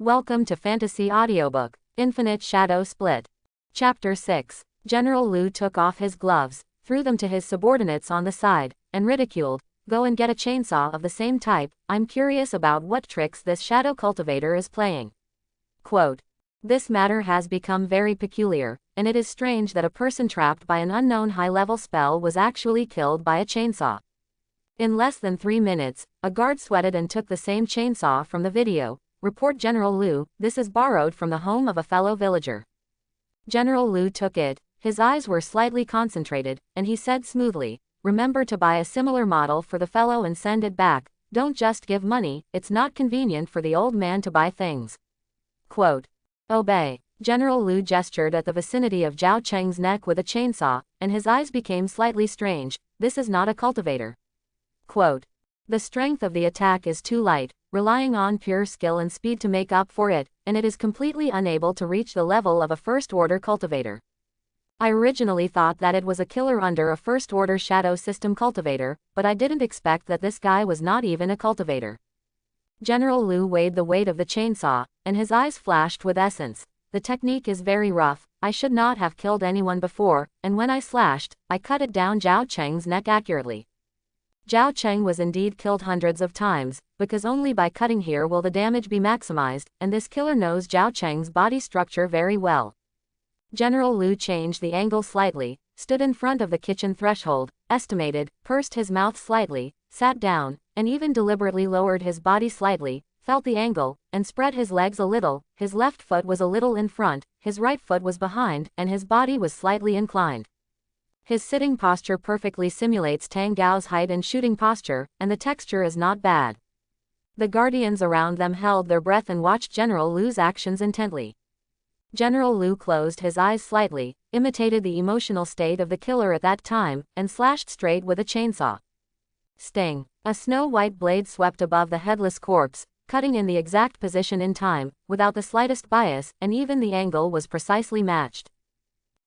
Welcome to Fantasy Audiobook, Infinite Shadow Split. Chapter 6. General Liu took off his gloves, threw them to his subordinates on the side, and ridiculed, "Go and get a chainsaw of the same type, I'm curious about what tricks this shadow cultivator is playing." Quote. This matter has become very peculiar, and it is strange that a person trapped by an unknown high-level spell was actually killed by a chainsaw. In less than 3 minutes, a guard sweated and took the same chainsaw from the video. Report General Liu, this is borrowed from the home of a fellow villager. General Liu took it, his eyes were slightly concentrated, and he said smoothly, "Remember to buy a similar model for the fellow and send it back, don't just give money, it's not convenient for the old man to buy things." Quote. Obey. General Liu gestured at the vicinity of Zhao Cheng's neck with a chainsaw, and his eyes became slightly strange, "This is not a cultivator." Quote. The strength of the attack is too light, relying on pure skill and speed to make up for it, and it is completely unable to reach the level of a first-order cultivator. I originally thought that it was a killer under a first-order shadow system cultivator, but I didn't expect that this guy was not even a cultivator. General Liu weighed the weight of the chainsaw, and his eyes flashed with essence. The technique is very rough, I should not have killed anyone before, and when I slashed, I cut it down Zhao Cheng's neck accurately. Zhao Cheng was indeed killed hundreds of times, because only by cutting here will the damage be maximized, and this killer knows Zhao Cheng's body structure very well. General Liu changed the angle slightly, stood in front of the kitchen threshold, estimated, pursed his mouth slightly, sat down, and even deliberately lowered his body slightly, felt the angle, and spread his legs a little. His left foot was a little in front, his right foot was behind, and his body was slightly inclined. His sitting posture perfectly simulates Tang Gao's height and shooting posture, and the texture is not bad. The guardians around them held their breath and watched General Liu's actions intently. General Liu closed his eyes slightly, imitated the emotional state of the killer at that time, and slashed straight with a chainsaw. Sting. A snow-white blade swept above the headless corpse, cutting in the exact position in time, without the slightest bias, and even the angle was precisely matched.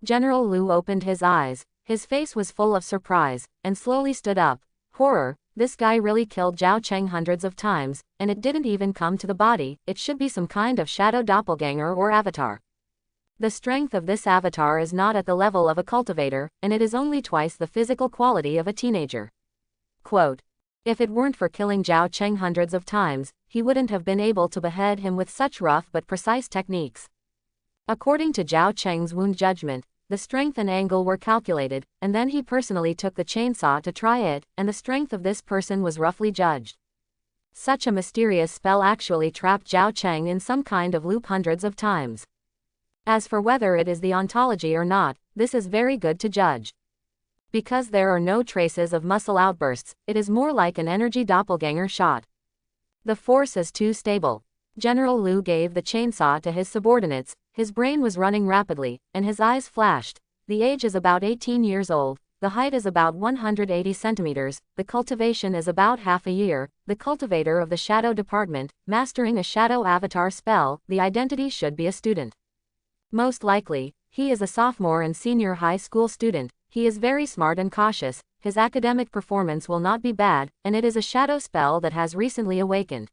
General Liu opened his eyes. His face was full of surprise, and slowly stood up. Horror, this guy really killed Zhao Cheng hundreds of times, and it didn't even come to the body, it should be some kind of shadow doppelganger or avatar. The strength of this avatar is not at the level of a cultivator, and it is only twice the physical quality of a teenager. Quote. If it weren't for killing Zhao Cheng hundreds of times, he wouldn't have been able to behead him with such rough but precise techniques. According to Zhao Cheng's wound judgment, the strength and angle were calculated, and then he personally took the chainsaw to try it, and the strength of this person was roughly judged. Such a mysterious spell actually trapped Zhao Cheng in some kind of loop hundreds of times. As for whether it is the ontology or not, this is very good to judge. Because there are no traces of muscle outbursts, it is more like an energy doppelganger shot. The force is too stable. General Liu gave the chainsaw to his subordinates. His brain was running rapidly, and his eyes flashed. The age is about 18 years old, the height is about 180 centimeters, the cultivation is about half a year, the cultivator of the shadow department, mastering a shadow avatar spell, the identity should be a student. Most likely, he is a sophomore and senior high school student, he is very smart and cautious, his academic performance will not be bad, and it is a shadow spell that has recently awakened.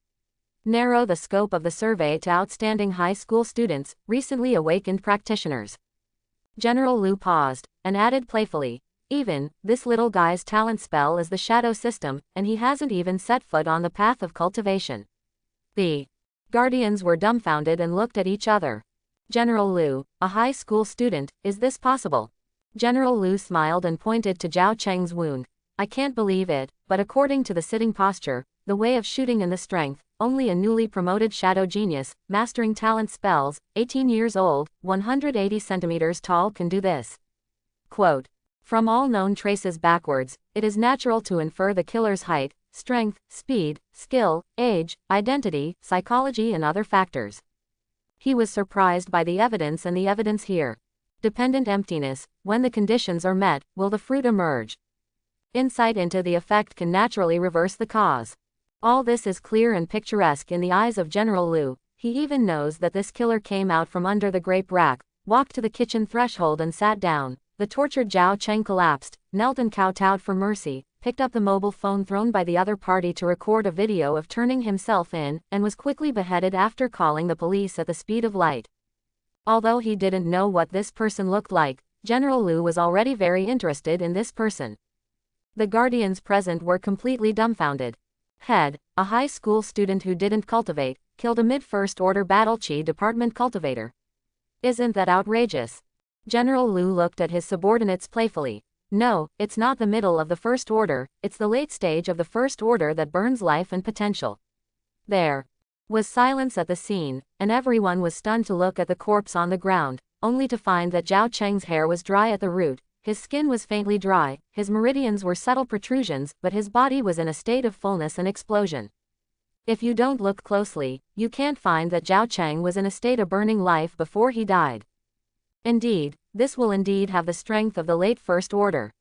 Narrow the scope of the survey to outstanding high school students, recently awakened practitioners. General Liu paused, and added playfully, "Even, this little guy's talent spell is the shadow system, and he hasn't even set foot on the path of cultivation." The guardians were dumbfounded and looked at each other. General Liu, a high school student, is this possible? General Liu smiled and pointed to Zhao Cheng's wound. "I can't believe it, but according to the sitting posture, the way of shooting and the strength, only a newly promoted shadow genius, mastering talent spells, 18 years old, 180 centimeters tall can do this." Quote. From all known traces backwards, it is natural to infer the killer's height, strength, speed, skill, age, identity, psychology and other factors. He was surprised by the evidence and the evidence here. Dependent emptiness, when the conditions are met, will the fruit emerge. Insight into the effect can naturally reverse the cause. All this is clear and picturesque in the eyes of General Liu. He even knows that this killer came out from under the grape rack, walked to the kitchen threshold and sat down. The tortured Zhao Cheng collapsed, knelt and kowtowed for mercy, picked up the mobile phone thrown by the other party to record a video of turning himself in, and was quickly beheaded after calling the police at the speed of light. Although he didn't know what this person looked like, General Lu was already very interested in this person. The guardians present were completely dumbfounded. Head, a high school student who didn't cultivate, killed a mid-first order battle chi department cultivator. Isn't that outrageous? General Lu looked at his subordinates playfully. No, it's not the middle of the first order, it's the late stage of the first order that burns life and potential. There was silence at the scene, and everyone was stunned to look at the corpse on the ground, only to find that Zhao Cheng's hair was dry at the root, his skin was faintly dry, his meridians were subtle protrusions, but his body was in a state of fullness and explosion. If you don't look closely, you can't find that Zhao Cheng was in a state of burning life before he died. Indeed, this will indeed have the strength of the late first order.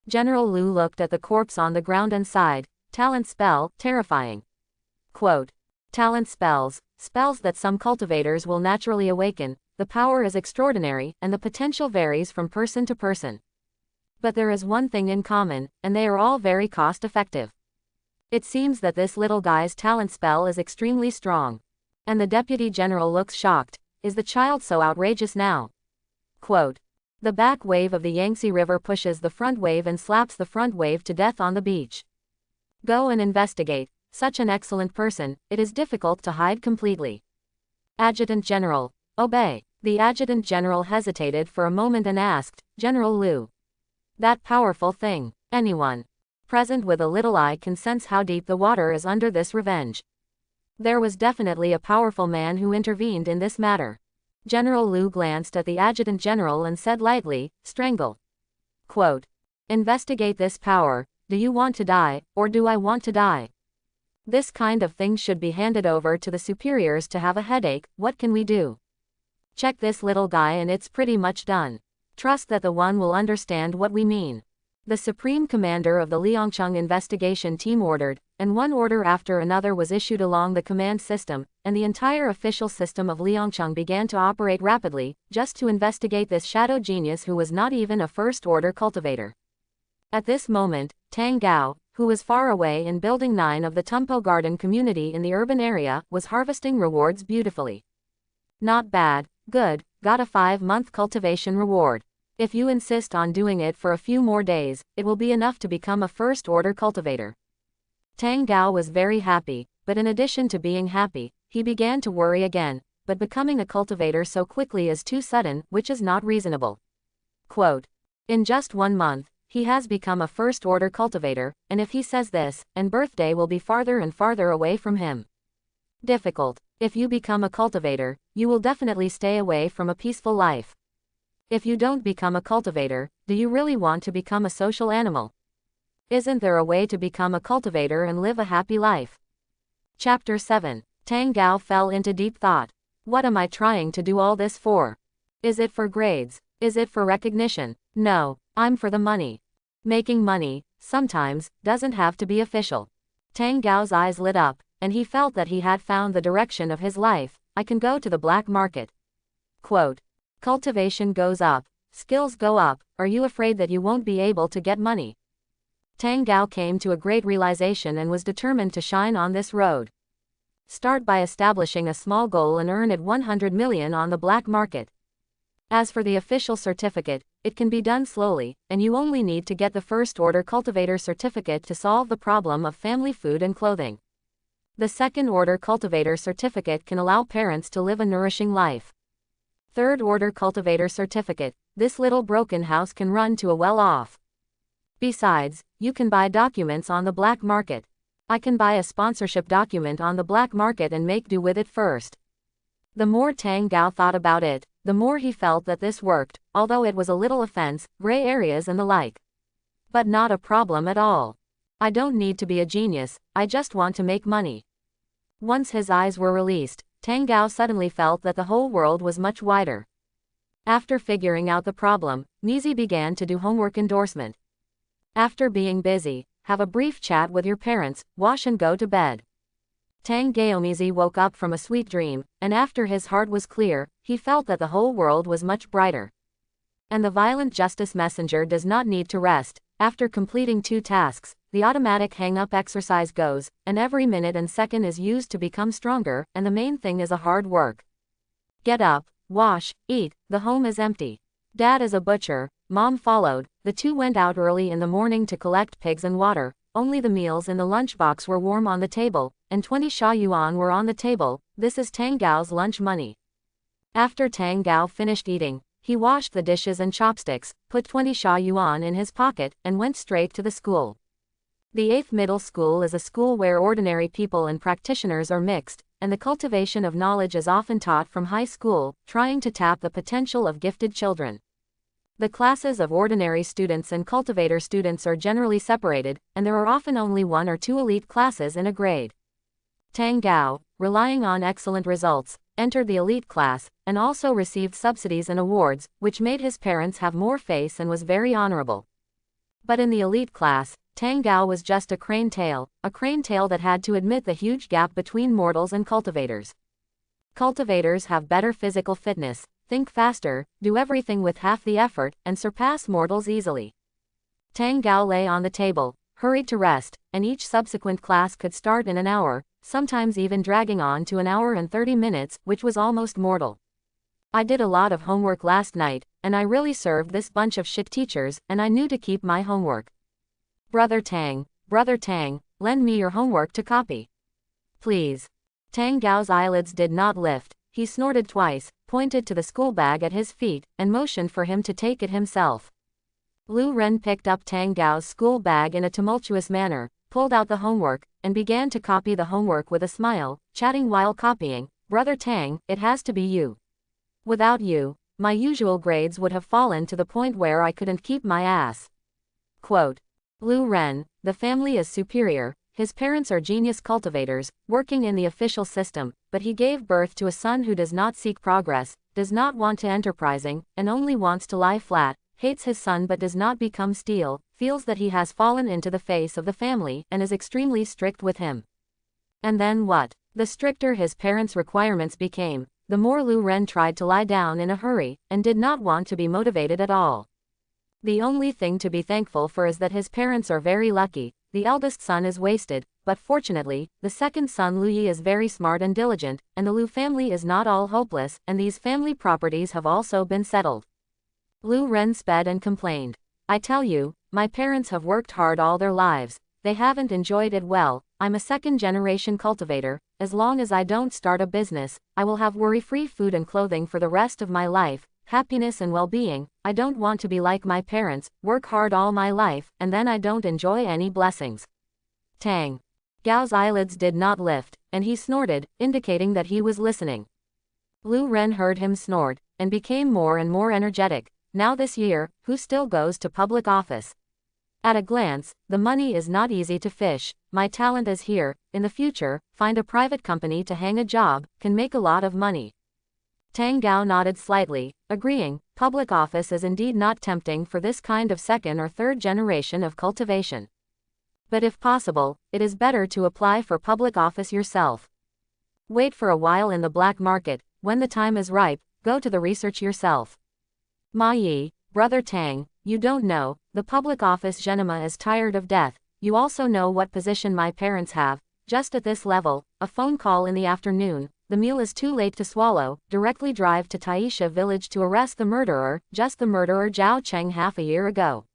General Lu looked at the corpse on the ground and sighed. Talent spell, terrifying. Quote. Talent spells, spells that some cultivators will naturally awaken. The power is extraordinary, and the potential varies from person to person. But there is one thing in common, and they are all very cost-effective. It seems that this little guy's talent spell is extremely strong. And the deputy general looks shocked. Is the child so outrageous now? Quote. The back wave of the Yangtze River pushes the front wave and slaps the front wave to death on the beach. Go and investigate. Such an excellent person, it is difficult to hide completely. Adjutant General. Obey. The adjutant general hesitated for a moment and asked, General Lu. That powerful thing. Anyone present with a little eye can sense how deep the water is under this revenge. There was definitely a powerful man who intervened in this matter. General Lu glanced at the adjutant general and said lightly, strangle. Quote. Investigate this power. Do you want to die, or do I want to die? This kind of thing should be handed over to the superiors to have a headache. What can we do? Check this little guy and it's pretty much done. Trust that the one will understand what we mean. The supreme commander of the Liangcheng investigation team ordered, and one order after another was issued along the command system, and the entire official system of Liangcheng began to operate rapidly, just to investigate this shadow genius who was not even a first-order cultivator. At this moment, Tang Gao, who was far away in Building 9 of the Tumpo Garden community in the urban area, was harvesting rewards beautifully. Not bad. Good, got a 5-month cultivation reward. If you insist on doing it for a few more days, it will be enough to become a first-order cultivator. Tang Gao was very happy, but in addition to being happy, he began to worry again, but becoming a cultivator so quickly is too sudden, which is not reasonable. Quote. In just 1 month, he has become a first-order cultivator, and if he says this, and birthday will be farther and farther away from him. Difficult. If you become a cultivator, you will definitely stay away from a peaceful life. If you don't become a cultivator, do you really want to become a social animal? Isn't there a way to become a cultivator and live a happy life? Chapter 7. Tang Gao fell into deep thought. What am I trying to do all this for? Is it for grades? Is it for recognition? No, I'm for the money. Making money, sometimes, doesn't have to be official. Tang Gao's eyes lit up, and he felt that he had found the direction of his life. I can go to the black market. Quote. Cultivation goes up, skills go up, are you afraid that you won't be able to get money? Tang Gao came to a great realization and was determined to shine on this road. Start by establishing a small goal and earn it 100 million on the black market. As for the official certificate, it can be done slowly, and you only need to get the first-order cultivator certificate to solve the problem of family food and clothing. The second-order cultivator certificate can allow parents to live a nourishing life. Third-order cultivator certificate, this little broken house can run to a well-off. Besides, you can buy documents on the black market. I can buy a sponsorship document on the black market and make do with it first. The more Tang Gao thought about it, the more he felt that this worked, although it was a little offense, gray areas and the like. But not a problem at all. I don't need to be a genius, I just want to make money. Once his eyes were released, Tang Gao suddenly felt that the whole world was much wider. After figuring out the problem, Nizi began to do homework endorsement. After being busy, have a brief chat with your parents, wash and go to bed. Tang Gaomizi woke up from a sweet dream, and after his heart was clear, he felt that the whole world was much brighter. And the violent justice messenger does not need to rest, After completing 2 tasks, the automatic hang-up exercise goes, and every minute and second is used to become stronger, and the main thing is a hard work. Get up, wash, eat, the home is empty. Dad is a butcher, Mom followed, the two went out early in the morning to collect pigs and water, only the meals in the lunchbox were warm on the table, and 20 sha yuan were on the table. This is Tang Gao's lunch money. After Tang Gao finished eating, he washed the dishes and chopsticks, put 20 sha yuan in his pocket, and went straight to the school. The 8th middle school is a school where ordinary people and practitioners are mixed, and the cultivation of knowledge is often taught from high school, trying to tap the potential of gifted children. The classes of ordinary students and cultivator students are generally separated, and there are often only 1 or 2 elite classes in a grade. Tang Gao, relying on excellent results, entered the elite class, and also received subsidies and awards, which made his parents have more faith and was very honorable. But in the elite class, Tang Gao was just a crane tail that had to admit the huge gap between mortals and cultivators. Cultivators have better physical fitness, think faster, do everything with half the effort, and surpass mortals easily. Tang Gao lay on the table, hurried to rest, and each subsequent class could start in an hour, sometimes even dragging on to an hour and 30 minutes, which was almost mortal. I did a lot of homework last night, and I really served this bunch of shit teachers, and I knew to keep my homework. Brother Tang, lend me your homework to copy. Please. Tang Gao's eyelids did not lift, he snorted twice, pointed to the school bag at his feet, and motioned for him to take it himself. Lu Ren picked up Tang Gao's school bag in a tumultuous manner, pulled out the homework, and began to copy the homework with a smile, chatting while copying. Brother Tang, it has to be you. Without you, my usual grades would have fallen to the point where I couldn't keep my ass. Quote. Lu Ren, the family is superior, his parents are genius cultivators, working in the official system, but he gave birth to a son who does not seek progress, does not want to enterprising, and only wants to lie flat, hates his son but does not become steel, feels that he has fallen into the face of the family, and is extremely strict with him. And then what? The stricter his parents' requirements became, the more Lu Ren tried to lie down in a hurry, and did not want to be motivated at all. The only thing to be thankful for is that his parents are very lucky. The eldest son is wasted, but fortunately, the second son Lu Yi is very smart and diligent, and the Lu family is not all hopeless, and these family properties have also been settled. Lu Ren sped and complained. I tell you, my parents have worked hard all their lives, they haven't enjoyed it well. I'm a second-generation cultivator, as long as I don't start a business, I will have worry-free food and clothing for the rest of my life, happiness and well-being. I don't want to be like my parents, work hard all my life, and then I don't enjoy any blessings. Tang Gao's eyelids did not lift, and he snorted, indicating that he was listening. Lu Ren heard him snort, and became more and more energetic. Now this year, who still goes to public office? At a glance, the money is not easy to fish. My talent is here. In the future, find a private company to hang a job, can make a lot of money. Tang Gao nodded slightly, agreeing, public office is indeed not tempting for this kind of second or third generation of cultivation. But if possible, it is better to apply for public office yourself. Wait for a while in the black market, when the time is ripe, go to the research yourself. Ma Yi, Brother Tang, you don't know, the public office Genema is tired of death. You also know what position my parents have, just at this level, a phone call in the afternoon, the meal is too late to swallow, directly drive to Taisha village to arrest the murderer, just the murderer Zhao Cheng half a year ago.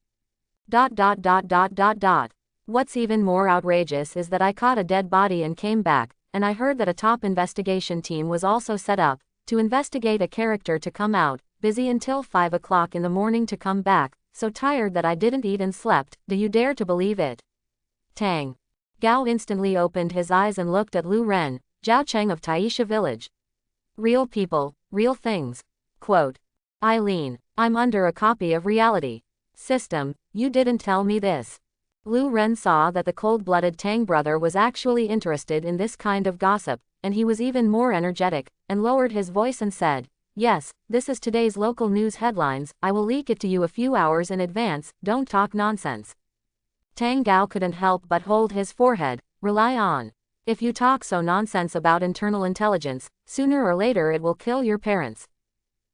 What's even more outrageous is that I caught a dead body and came back, and I heard that a top investigation team was also set up, to investigate a character to come out, busy until 5 o'clock in the morning to come back, so tired that I didn't eat and slept. Do you dare to believe it? Tang Gao instantly opened his eyes and looked at Lu Ren, Zhao Cheng of Taisha village. Real people, real things. Quote. Eileen, I'm under a copy of reality. System, you didn't tell me this. Lu Ren saw that the cold-blooded Tang brother was actually interested in this kind of gossip, and he was even more energetic, and lowered his voice and said, yes, this is today's local news headlines, I will leak it to you a few hours in advance, don't talk nonsense. Tang Gao couldn't help but hold his forehead, rely on. If you talk so nonsense about internal intelligence, sooner or later it will kill your parents.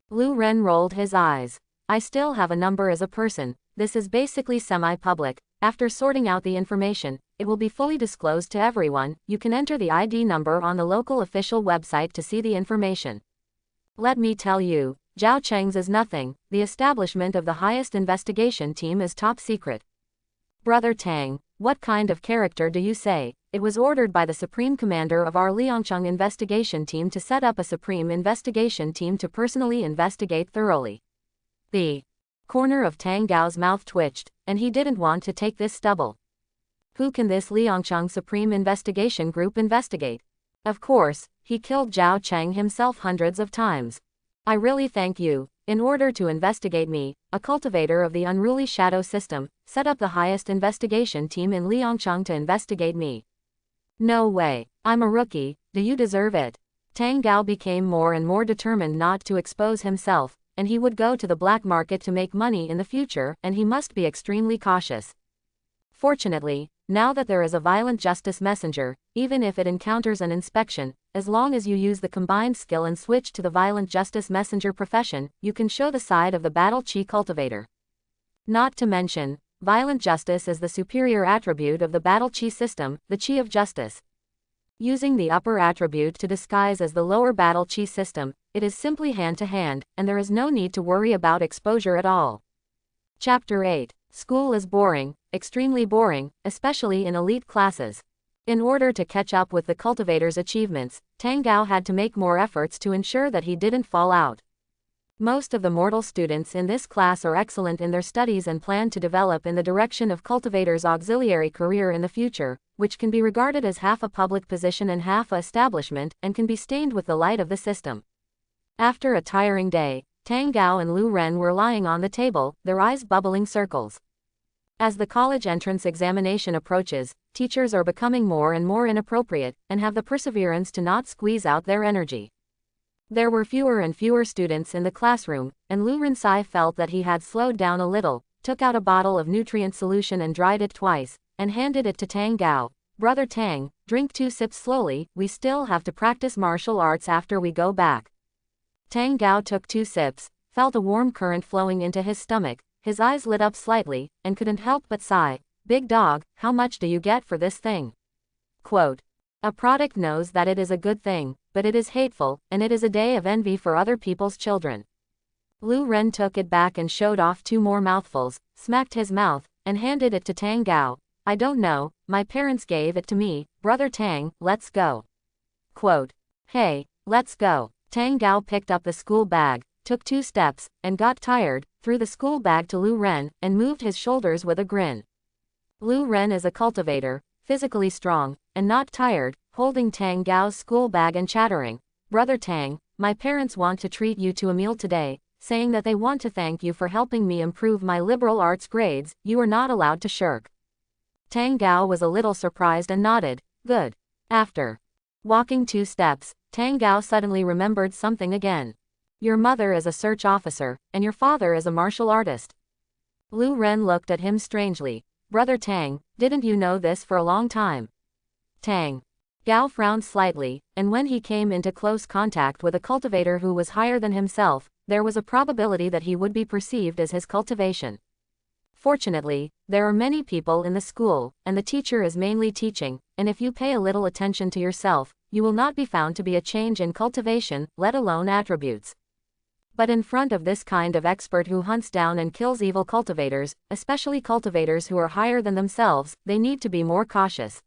Lu Ren rolled his eyes. I still have a number as a person, this is basically semi-public. After sorting out the information, it will be fully disclosed to everyone. You can enter the ID number on the local official website to see the information. Let me tell you, Zhao Cheng's is nothing. The establishment of the highest investigation team is top secret. Brother Tang, what kind of character do you say? It was ordered by the Supreme Commander of our Liangcheng investigation team to set up a Supreme investigation team to personally investigate thoroughly. The corner of Tang Gao's mouth twitched, and he didn't want to take this stubble. Who can this Liangcheng Supreme Investigation Group investigate? Of course, he killed Zhao Cheng himself hundreds of times. I really thank you. In order to investigate me, a cultivator of the unruly shadow system, set up the highest investigation team in Liangcheng to investigate me. No way. I'm a rookie. Do you deserve it? Tang Gao became more and more determined not to expose himself, and he would go to the black market to make money in the future, and he must be extremely cautious. Fortunately, now that there is a violent justice messenger, even if it encounters an inspection, as long as you use the combined skill and switch to the violent justice messenger profession, you can show the side of the battle chi cultivator. Not to mention, violent justice is the superior attribute of the battle chi system, the chi of justice. Using the upper attribute to disguise as the lower battle chi system, it is simply hand-to-hand, and there is no need to worry about exposure at all. Chapter 8. School is boring, extremely boring, especially in elite classes. In order to catch up with the cultivator's achievements, Tang Gao had to make more efforts to ensure that he didn't fall out. Most of the mortal students in this class are excellent in their studies and plan to develop in the direction of cultivator's auxiliary career in the future, which can be regarded as half a public position and half a establishment, and can be stained with the light of the system. After a tiring day, Tang Gao and Lu Ren were lying on the table, their eyes bubbling circles. As the college entrance examination approaches, teachers are becoming more and more inappropriate, and have the perseverance to not squeeze out their energy. There were fewer and fewer students in the classroom, and Lu Rensai felt that he had slowed down a little, took out a bottle of nutrient solution and dried it twice, and handed it to Tang Gao. Brother Tang, drink 2 sips slowly, we still have to practice martial arts after we go back. Tang Gao took 2 sips, felt a warm current flowing into his stomach, his eyes lit up slightly, and couldn't help but sigh. Big dog, how much do you get for this thing? Quote. A product knows that it is a good thing, but it is hateful, and it is a day of envy for other people's children. Lu Ren took it back and showed off 2 more mouthfuls, smacked his mouth, and handed it to Tang Gao. I don't know, my parents gave it to me. Brother Tang, let's go. Quote. Hey, let's go. Tang Gao picked up the school bag, took 2 steps, and got tired, threw the school bag to Lu Ren, and moved his shoulders with a grin. Lu Ren is a cultivator, physically strong, and not tired, holding Tang Gao's school bag and chattering. Brother Tang, my parents want to treat you to a meal today, saying that they want to thank you for helping me improve my liberal arts grades. You are not allowed to shirk. Tang Gao was a little surprised and nodded. Good. After walking 2 steps, Tang Gao suddenly remembered something again. Your mother is a search officer, and your father is a martial artist. Lu Ren looked at him strangely. Brother Tang, didn't you know this for a long time? Tang Gao frowned slightly, and when he came into close contact with a cultivator who was higher than himself, there was a probability that he would be perceived as his cultivation. Fortunately, there are many people in the school, and the teacher is mainly teaching, and if you pay a little attention to yourself, you will not be found to be a change in cultivation, let alone attributes. But in front of this kind of expert who hunts down and kills evil cultivators, especially cultivators who are higher than themselves, they need to be more cautious.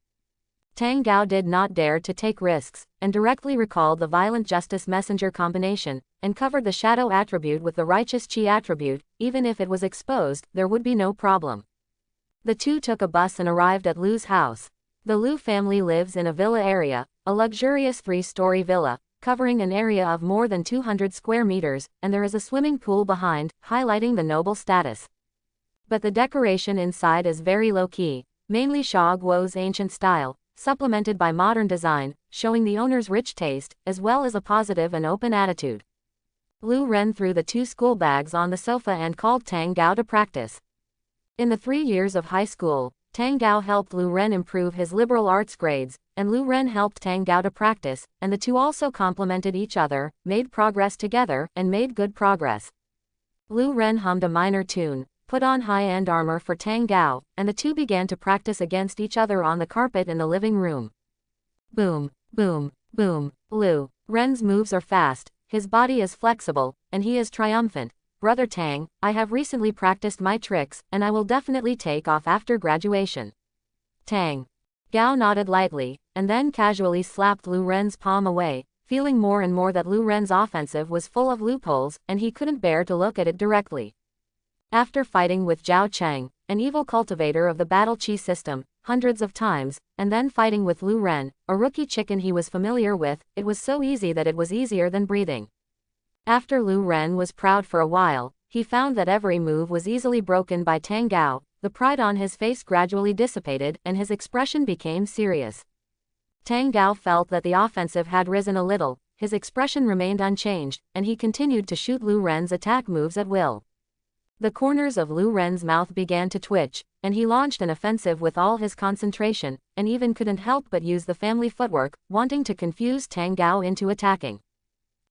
Tang Gao did not dare to take risks, and directly recalled the violent justice messenger combination, and covered the shadow attribute with the righteous chi attribute. Even if it was exposed, there would be no problem. The two took a bus and arrived at Lu's house. The Lu family lives in a villa area, a luxurious 3-story villa, covering an area of more than 200 square meters, and there is a swimming pool behind, highlighting the noble status. But the decoration inside is very low-key, mainly Xia Guo's ancient style, supplemented by modern design, showing the owner's rich taste, as well as a positive and open attitude. Lu Ren threw the 2 school bags on the sofa and called Tang Gao to practice. In the 3 years of high school, Tang Gao helped Lu Ren improve his liberal arts grades, and Lu Ren helped Tang Gao to practice, and the two also complemented each other, made progress together, and made good progress. Lu Ren hummed a minor tune, put on high-end armor for Tang Gao, and the two began to practice against each other on the carpet in the living room. Boom, boom, boom. Lu Ren's moves are fast, his body is flexible, and he is triumphant. Brother Tang, I have recently practiced my tricks, and I will definitely take off after graduation. Tang Gao nodded lightly, and then casually slapped Lu Ren's palm away, feeling more and more that Lu Ren's offensive was full of loopholes, and he couldn't bear to look at it directly. After fighting with Zhao Cheng, an evil cultivator of the battle chi system, hundreds of times, and then fighting with Lu Ren, a rookie chicken he was familiar with, it was so easy that it was easier than breathing. After Lu Ren was proud for a while, he found that every move was easily broken by Tang Gao. The pride on his face gradually dissipated and his expression became serious. Tang Gao felt that the offensive had risen a little, his expression remained unchanged, and he continued to shoot Lu Ren's attack moves at will. The corners of Lu Ren's mouth began to twitch, and he launched an offensive with all his concentration, and even couldn't help but use the family footwork, wanting to confuse Tang Gao into attacking.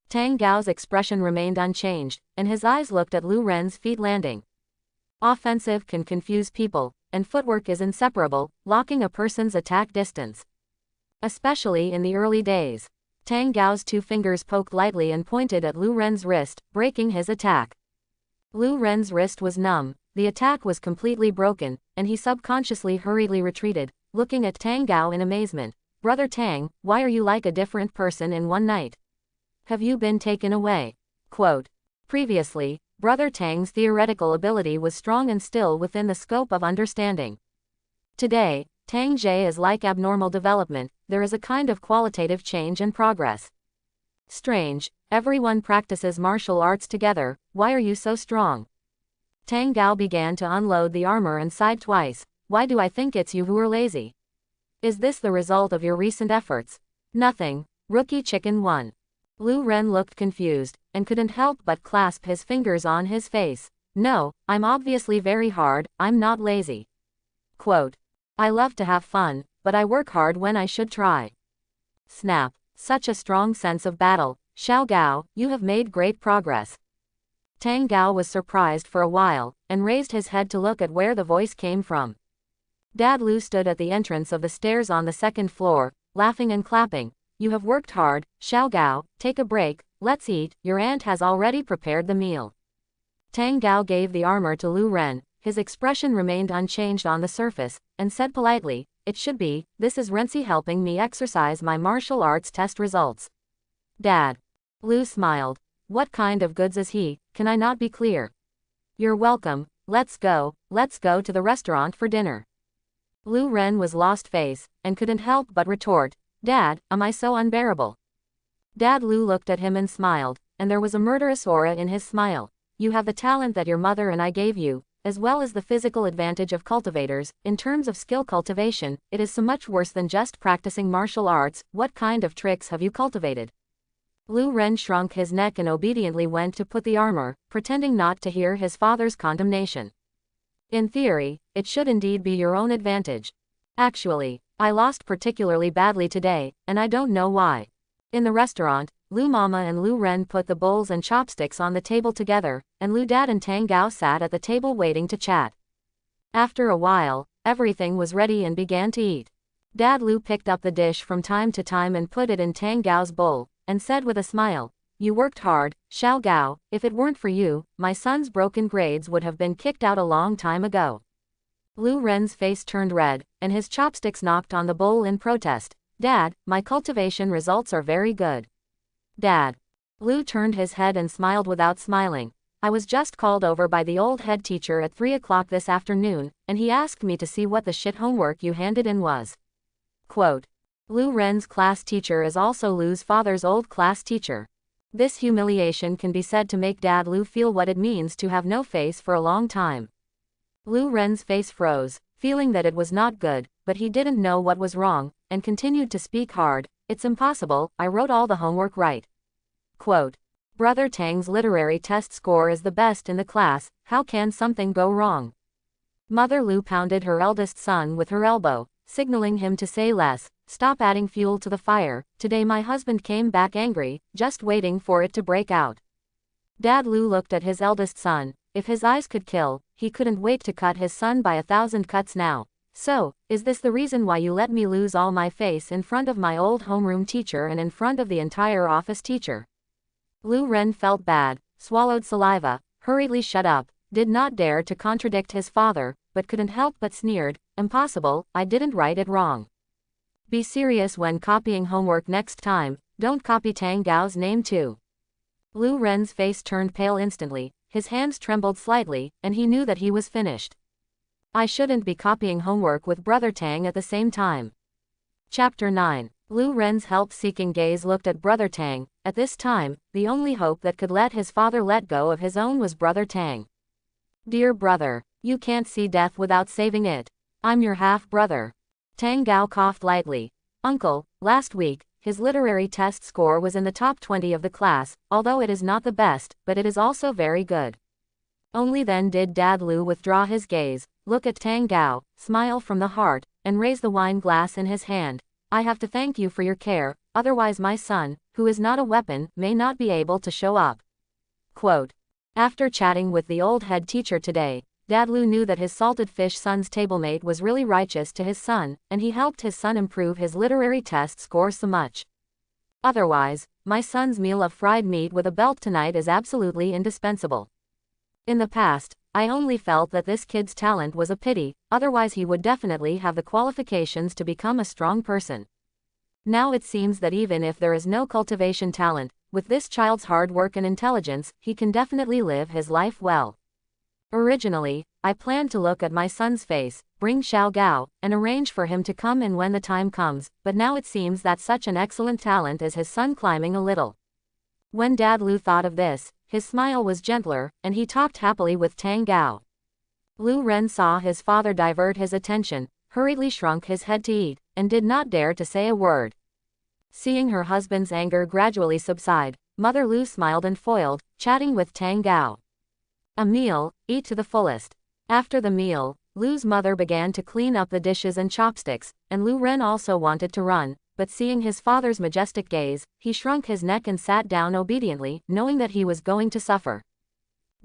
Tang Gao's expression remained unchanged, and his eyes looked at Lu Ren's feet landing. Offensive can confuse people, and footwork is inseparable, locking a person's attack distance. Especially in the early days. Tang Gao's two fingers poked lightly and pointed at Lu Ren's wrist, breaking his attack. Lu Ren's wrist was numb, the attack was completely broken, and he subconsciously hurriedly retreated, looking at Tang Gao in amazement. Brother Tang, why are you like a different person in one night? Have you been taken away? Quote. Previously, Brother Tang's theoretical ability was strong and still within the scope of understanding. Today, Tang Jie is like abnormal development, there is a kind of qualitative change and progress. Strange, everyone practices martial arts together, why are you so strong? Tang Gao began to unload the armor and sighed twice, why do I think it's you who are lazy? Is this the result of your recent efforts? Nothing, rookie chicken 1. Lu Ren looked confused, and couldn't help but clasp his fingers on his face. No, I'm obviously very hard, I'm not lazy. Quote. I love to have fun, but I work hard when I should try. Snap. Such a strong sense of battle. Xiao Gao, you have made great progress. Tang Gao was surprised for a while, and raised his head to look at where the voice came from. Dad Lu stood at the entrance of the stairs on the second floor, laughing and clapping. You have worked hard, Xiao Gao, take a break, let's eat, your aunt has already prepared the meal. Tang Gao gave the armor to Lu Ren, his expression remained unchanged on the surface, and said politely, it should be, this is Renzi helping me exercise my martial arts test results. Dad. Lu smiled. What kind of goods is he, can I not be clear? You're welcome, let's go to the restaurant for dinner. Lu Ren was lost face, and couldn't help but retort, Dad, am I so unbearable? Dad Lu looked at him and smiled, and there was a murderous aura in his smile. You have the talent that your mother and I gave you, as well as the physical advantage of cultivators. In terms of skill cultivation, it is so much worse than just practicing martial arts. What kind of tricks have you cultivated? Lu Ren shrunk his neck and obediently went to put the armor, pretending not to hear his father's condemnation. In theory, it should indeed be your own advantage. Actually, I lost particularly badly today, and I don't know why. In the restaurant, Lu Mama and Lu Ren put the bowls and chopsticks on the table together, and Lu Dad and Tang Gao sat at the table waiting to chat. After a while, everything was ready and began to eat. Dad Lu picked up the dish from time to time and put it in Tang Gao's bowl, and said with a smile, you worked hard, Xiao Gao, if it weren't for you, my son's broken grades would have been kicked out a long time ago. Lu Ren's face turned red, and his chopsticks knocked on the bowl in protest. Dad, my cultivation results are very good. Dad. Lu turned his head and smiled without smiling. I was just called over by the old head teacher at 3 o'clock this afternoon, and he asked me to see what the shit homework you handed in was. Quote. Lu Ren's class teacher is also Lu's father's old class teacher. This humiliation can be said to make Dad Lu feel what it means to have no face for a long time. Lu Ren's face froze, feeling that it was not good, but he didn't know what was wrong, and continued to speak hard. It's impossible, I wrote all the homework right. Quote. Brother Tang's literary test score is the best in the class, how can something go wrong? Mother Lu pounded her eldest son with her elbow, signaling him to say less. Stop adding fuel to the fire. Today my husband came back angry, just waiting for it to break out. Dad Lu looked at his eldest son. If his eyes could kill, he couldn't wait to cut his son by 1,000 cuts now. So, is this the reason why you let me lose all my face in front of my old homeroom teacher and in front of the entire office teacher? Lu Ren felt bad, swallowed saliva, hurriedly shut up, did not dare to contradict his father, but couldn't help but sneered, impossible, I didn't write it wrong. Be serious when copying homework next time, don't copy Tang Gao's name too. Lu Ren's face turned pale instantly, his hands trembled slightly, and he knew that he was finished. I shouldn't be copying homework with Brother Tang at the same time. Chapter 9. Lu Ren's help-seeking gaze looked at Brother Tang. At this time, the only hope that could let his father let go of his own was Brother Tang. Dear brother, you can't see death without saving it. I'm your half-brother. Tang Gao coughed lightly. Uncle, last week, his literary test score was in the top 20 of the class, although it is not the best, but it is also very good. Only then did Dad Lu withdraw his gaze, look at Tang Gao, smile from the heart, and raise the wine glass in his hand. I have to thank you for your care, otherwise my son, who is not a weapon, may not be able to show up. Quote. After chatting with the old head teacher today, Dad Lu knew that his salted fish son's tablemate was really righteous to his son, and he helped his son improve his literary test score so much. Otherwise, my son's meal of fried meat with a belt tonight is absolutely indispensable. In the past, I only felt that this kid's talent was a pity, otherwise he would definitely have the qualifications to become a strong person. Now it seems that even if there is no cultivation talent, with this child's hard work and intelligence, he can definitely live his life well. Originally, I planned to look at my son's face, bring Xiao Gao, and arrange for him to come in when the time comes, but now it seems that such an excellent talent is his son climbing a little. When Dad Lu thought of this, his smile was gentler, and he talked happily with Tang Gao. Lu Ren saw his father divert his attention, hurriedly shrunk his head to eat, and did not dare to say a word. Seeing her husband's anger gradually subside, Mother Lu smiled and foiled, chatting with Tang Gao. A meal, eat to the fullest. After the meal, Lu's mother began to clean up the dishes and chopsticks, and Lu Ren also wanted to run, but seeing his father's majestic gaze, he shrunk his neck and sat down obediently, knowing that he was going to suffer.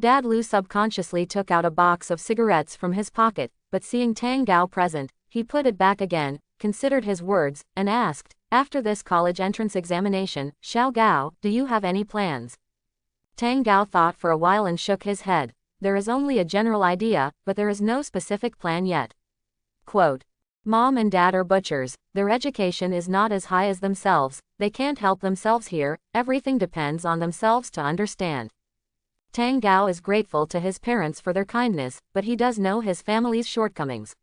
Dad Lu subconsciously took out a box of cigarettes from his pocket, but seeing Tang Gao present, he put it back again, considered his words, and asked, after this college entrance examination, Xiao Gao, do you have any plans? Tang Gao thought for a while and shook his head. There is only a general idea, but there is no specific plan yet. Quote. Mom and Dad are butchers, their education is not as high as themselves, they can't help themselves here, everything depends on themselves to understand. Tang Gao is grateful to his parents for their kindness, but he does know his family's shortcomings.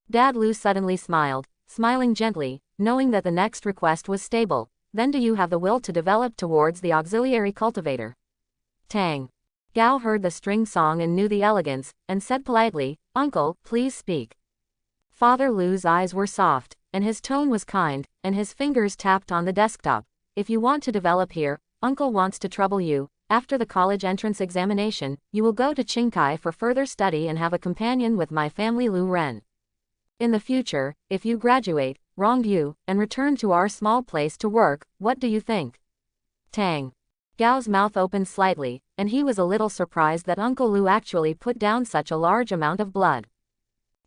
Dad Lu suddenly smiled, smiling gently, knowing that the next request was stable. Then do you have the will to develop towards the auxiliary cultivator? Tang Gao heard the string song and knew the elegance, and said politely, Uncle, please speak. Father Lu's eyes were soft, and his tone was kind, and his fingers tapped on the desktop. If you want to develop here, Uncle wants to trouble you. After the college entrance examination, you will go to Qingkai for further study and have a companion with my family Lu Ren. In the future, if you graduate, wronged you, and return to our small place to work, what do you think? Tang Gao's mouth opened slightly, and he was a little surprised that Uncle Lu actually put down such a large amount of blood.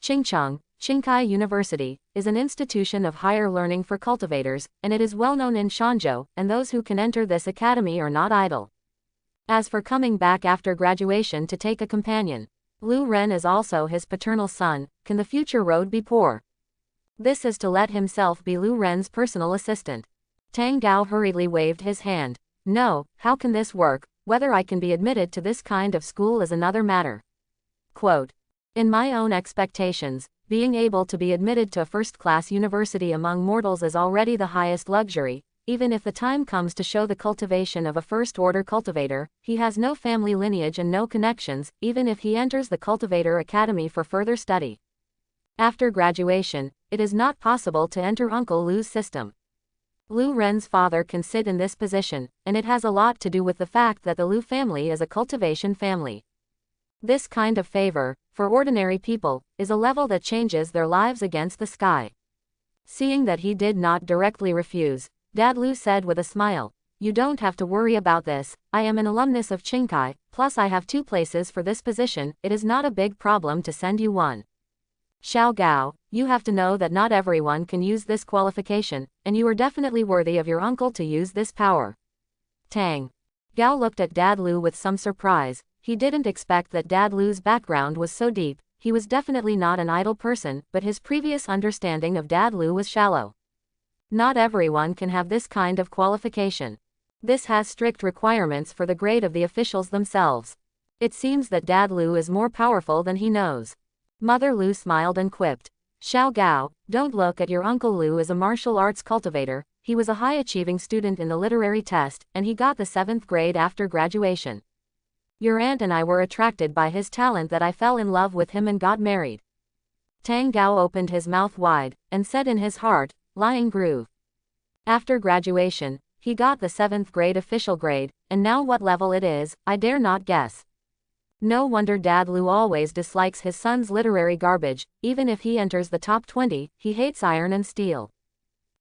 Qingcheng, Qingkai University, is an institution of higher learning for cultivators, and it is well known in Shanzhou, and those who can enter this academy are not idle. As for coming back after graduation to take a companion, Lu Ren is also his paternal son, can the future road be poor? This is to let himself be Lu Ren's personal assistant. Tang Gao hurriedly waved his hand. No, how can this work? Whether I can be admitted to this kind of school is another matter. Quote. In my own expectations, being able to be admitted to a first-class university among mortals is already the highest luxury. Even if the time comes to show the cultivation of a first-order cultivator, he has no family lineage and no connections, even if he enters the cultivator academy for further study. After graduation, it is not possible to enter Uncle Lu's system. Lu Ren's father can sit in this position, and it has a lot to do with the fact that the Lu family is a cultivation family. This kind of favor, for ordinary people, is a level that changes their lives against the sky. Seeing that he did not directly refuse, Dad Lu said with a smile, you don't have to worry about this. I am an alumnus of Chinkai, plus I have 2 places for this position, it is not a big problem to send you one. Xiao Gao, you have to know that not everyone can use this qualification, and you are definitely worthy of your uncle to use this power. Tang Gao looked at Dad Lu with some surprise. He didn't expect that Dad Lu's background was so deep. He was definitely not an idle person, but his previous understanding of Dad Lu was shallow. Not everyone can have this kind of qualification. This has strict requirements for the grade of the officials themselves. It seems that Dad Lu is more powerful than he knows. Mother Lu smiled and quipped. Xiao Gao, don't look at your Uncle Lu as a martial arts cultivator. He was a high-achieving student in the literary test, and he got the 7th grade after graduation. Your aunt and I were attracted by his talent that I fell in love with him and got married. Tang Gao opened his mouth wide, and said in his heart, lying groove. After graduation, he got the 7th grade official grade, and now what level it is, I dare not guess. No wonder Dad Lu always dislikes his son's literary garbage. Even if he enters the top 20, he hates iron and steel.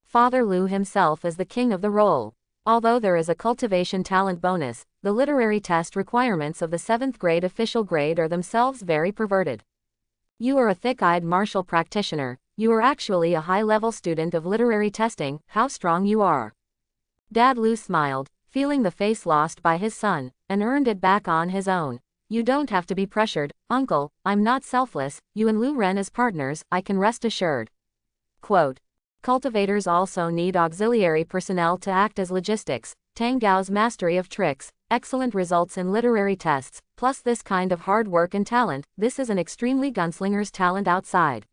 Father Lu himself is the king of the role. Although there is a cultivation talent bonus, the literary test requirements of the 7th grade official grade are themselves very perverted. You are a thick-eyed martial practitioner. You are actually a high-level student of literary testing. How strong you are. Dad Lu smiled, feeling the face lost by his son, and earned it back on his own. You don't have to be pressured, uncle, I'm not selfless, you and Lu Ren as partners, I can rest assured. Quote. Cultivators also need auxiliary personnel to act as logistics. Tang Gao's mastery of tricks, excellent results in literary tests, plus this kind of hard work and talent, this is an extremely gunslinger's talent outside.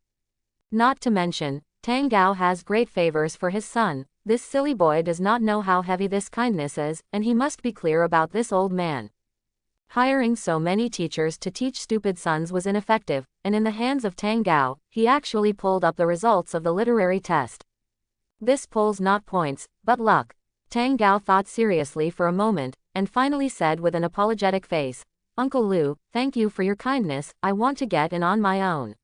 Not to mention, Tang Gao has great favors for his son. This silly boy does not know how heavy this kindness is, and he must be clear about this old man. Hiring so many teachers to teach stupid sons was ineffective, and in the hands of Tang Gao, he actually pulled up the results of the literary test. This pulls not points, but luck. Tang Gao thought seriously for a moment, and finally said with an apologetic face, Uncle Lu, thank you for your kindness, I want to get in on my own.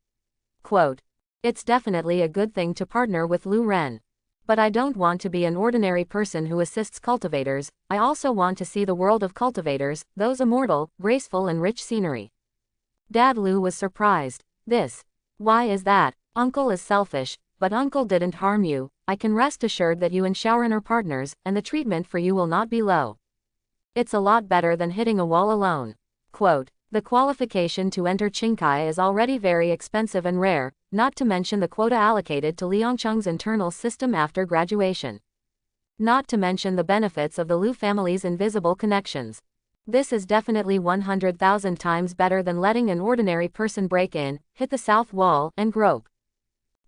Quote. It's definitely a good thing to partner with Lu Ren. But I don't want to be an ordinary person who assists cultivators, I also want to see the world of cultivators, those immortal, graceful and rich scenery. Dad Lu was surprised. This. Why is that? Uncle is selfish, but Uncle didn't harm you. I can rest assured that you and Xiaoran are partners, and the treatment for you will not be low. It's a lot better than hitting a wall alone. Quote. The qualification to enter Chinkai is already very expensive and rare, not to mention the quota allocated to Liangcheng's internal system after graduation. Not to mention the benefits of the Lu family's invisible connections. This is definitely 100,000 times better than letting an ordinary person break in, hit the south wall, and grope.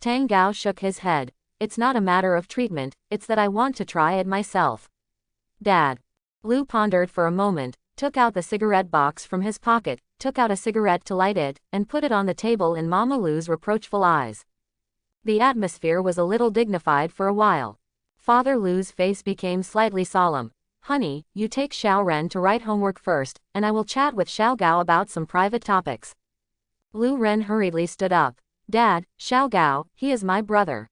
Tang Gao shook his head. It's not a matter of treatment, it's that I want to try it myself. Dad. Lu pondered for a moment, took out the cigarette box from his pocket, took out a cigarette to light it, and put it on the table in Mama Lu's reproachful eyes. The atmosphere was a little dignified for a while. Father Lu's face became slightly solemn. Honey, you take Xiao Ren to write homework first, and I will chat with Xiao Gao about some private topics. Lu Ren hurriedly stood up. Dad, Xiao Gao, he is my brother.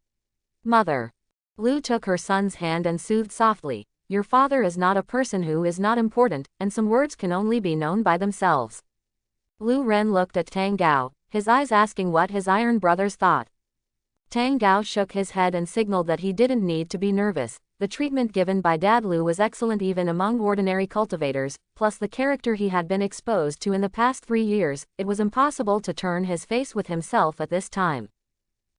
Mother. Lu took her son's hand and soothed softly. Your father is not a person who is not important, and some words can only be known by themselves. Lu Ren looked at Tang Gao, his eyes asking what his iron brothers thought. Tang Gao shook his head and signaled that he didn't need to be nervous. The treatment given by Dad Lu was excellent even among ordinary cultivators, plus the character he had been exposed to in the past 3 years, it was impossible to turn his face with himself at this time.